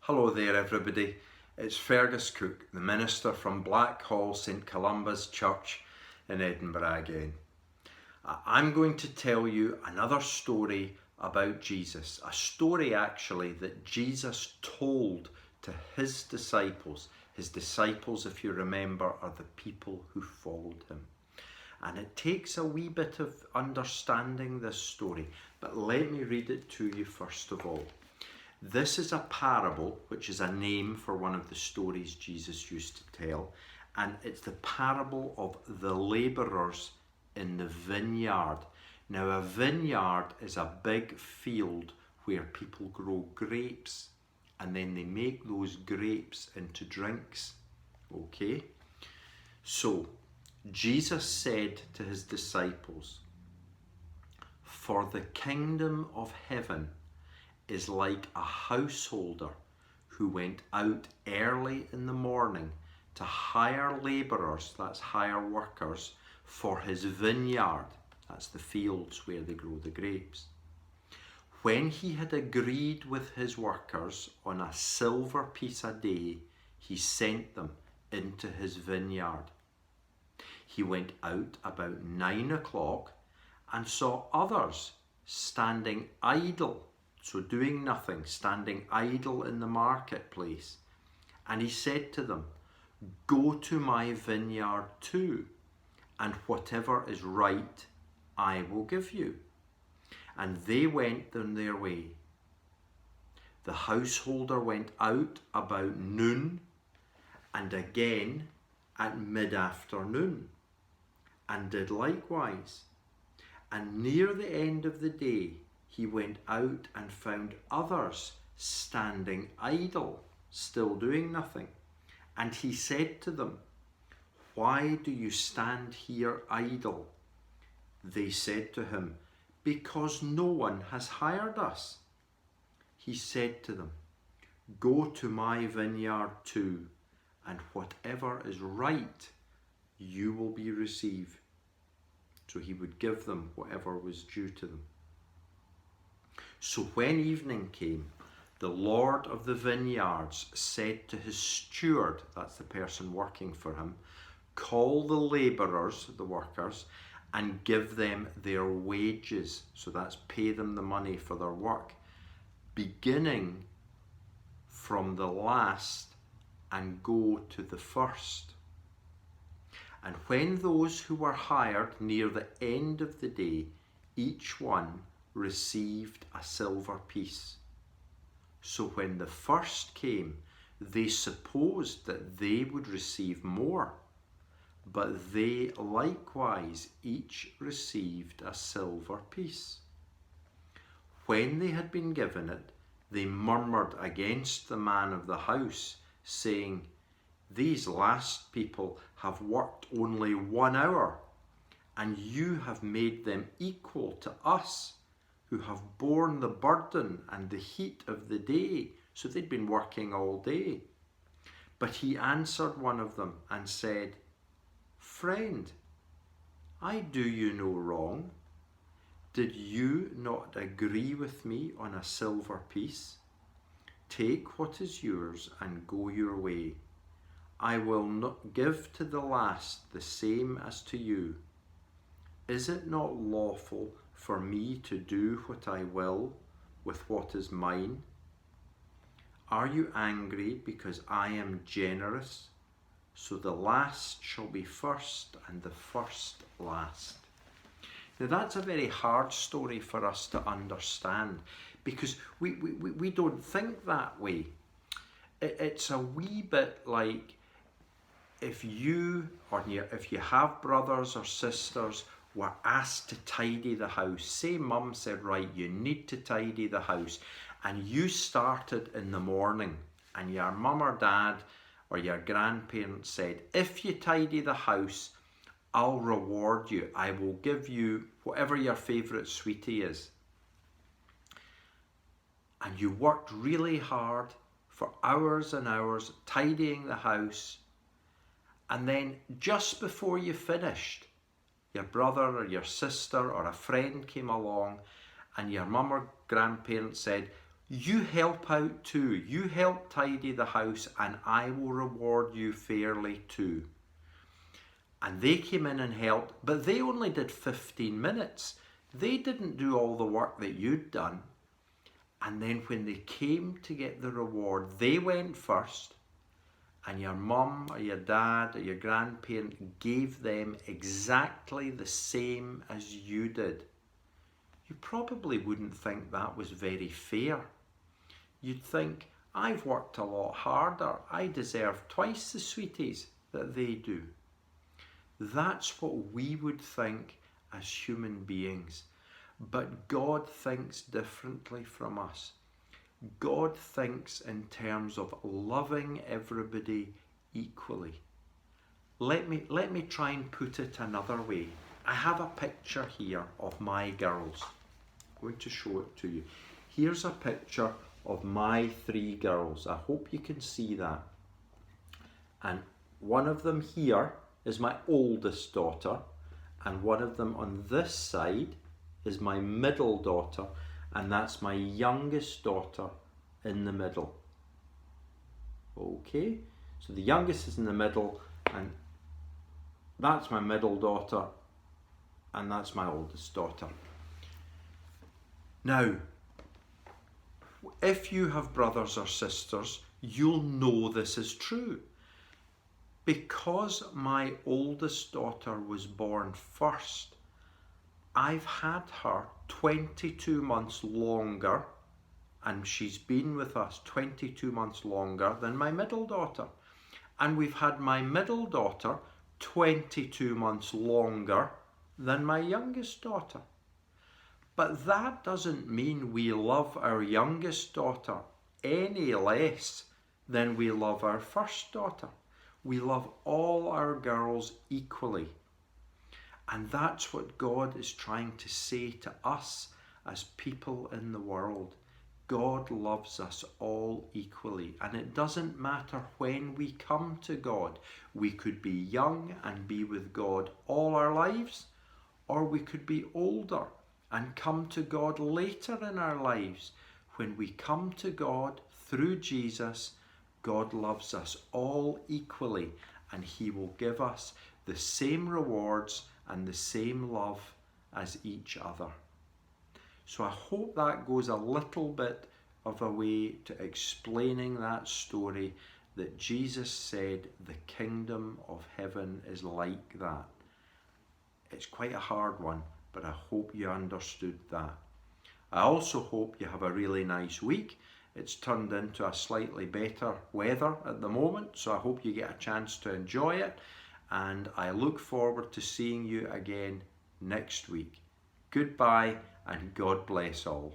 Hello there everybody, it's Fergus Cook, the minister from Blackhall St Columba's Church in Edinburgh again. I'm going to tell you another story about Jesus, a story actually that Jesus told to his disciples. His disciples, if you remember, are the people who followed him. And it takes a wee bit of understanding this story, but let me read it to you first of all. This is a parable, which is a name for one of the stories Jesus used to tell, and it's the parable of the labourers in the vineyard. Now, a vineyard is a big field where people grow grapes, and then they make those grapes into drinks. Okay? So, Jesus said to his disciples, "For the kingdom of heaven is like a householder who went out early in the morning to hire labourers," that's hire workers, "for his vineyard," that's the fields where they grow the grapes. When he had agreed with his workers on a silver piece a day, he sent them into his vineyard. He went out about 9 o'clock and saw others standing idle, so doing nothing, standing idle in the marketplace. And he said to them, "Go to my vineyard too, and whatever is right I will give you." And they went on their way. The householder went out about noon, and again at mid-afternoon, and did likewise. And near the end of the day, he went out and found others standing idle, still doing nothing. And he said to them, "Why do you stand here idle?" They said to him, "Because no one has hired us." He said to them, "Go to my vineyard too, and whatever is right you will be received." So he would give them whatever was due to them. So when evening came, the Lord of the vineyards said to his steward, that's the person working for him, "Call the labourers," the workers, "and give them their wages." So that's pay them the money for their work, "beginning from the last and go to the first." And when those who were hired near the end of the day, each one received a silver piece. So when the first came, they supposed that they would receive more, but they likewise each received a silver piece. When they had been given it, they murmured against the man of the house, saying, "These last people have worked only 1 hour, and you have made them equal to us, who have borne the burden and the heat of the day." So they'd been working all day. But he answered one of them and said, "Friend, I do you no wrong. Did you not agree with me on a silver piece? Take what is yours and go your way. I will not give to the last the same as to you. Is it not lawful for me to do what I will with what is mine? Are you angry because I am generous? So the last shall be first and the first last." Now that's a very hard story for us to understand, because we don't think that way. It's a wee bit like if you have brothers or sisters were asked to tidy the house. Say mum said, "Right, you need to tidy the house," and you started in the morning, and your mum or dad or your grandparents said, "If you tidy the house, I'll reward you. I will give you whatever your favourite sweetie is." And you worked really hard for hours and hours tidying the house, and then just before you finished, your brother or your sister or a friend came along, and your mum or grandparents said, You help out too. You help tidy the house and I will reward you fairly too. And they came in and helped, but they only did 15 minutes. They didn't do all the work that you'd done. And then when they came to get the reward, they went first, and your mum or your dad or your grandparent gave them exactly the same as you did. You probably wouldn't think that was very fair. You'd think, I've worked a lot harder. I deserve twice the sweeties that they do. That's what we would think as human beings. But God thinks differently from us. God thinks in terms of loving everybody equally. Let me try and put it another way. I have a picture here of my girls. I'm going to show it to you. Here's a picture of my 3 girls. I hope you can see that. And one of them here is my oldest daughter, and one of them on this side is my middle daughter, and that's my youngest daughter in the middle. Okay, so the youngest is in the middle, and that's my middle daughter, and that's my oldest daughter. Now, if you have brothers or sisters, you'll know this is true. Because my oldest daughter was born first, I've had her 22 months longer, and she's been with us 22 months longer than my middle daughter. And we've had my middle daughter 22 months longer than my youngest daughter. But that doesn't mean we love our youngest daughter any less than we love our first daughter. We love all our girls equally. And that's what God is trying to say to us as people in the world. God loves us all equally. And it doesn't matter when we come to God. We could be young and be with God all our lives, or we could be older and come to God later in our lives. When we come to God through Jesus, God loves us all equally, and He will give us the same rewards and the same love as each other. So I hope that goes a little bit of a way to explaining that story, that Jesus said the kingdom of heaven is like that. It's quite a hard one, but I hope you understood that. I also hope you have a really nice week. It's turned into a slightly better weather at the moment, so I hope you get a chance to enjoy it, and I look forward to seeing you again next week. Goodbye and God bless all.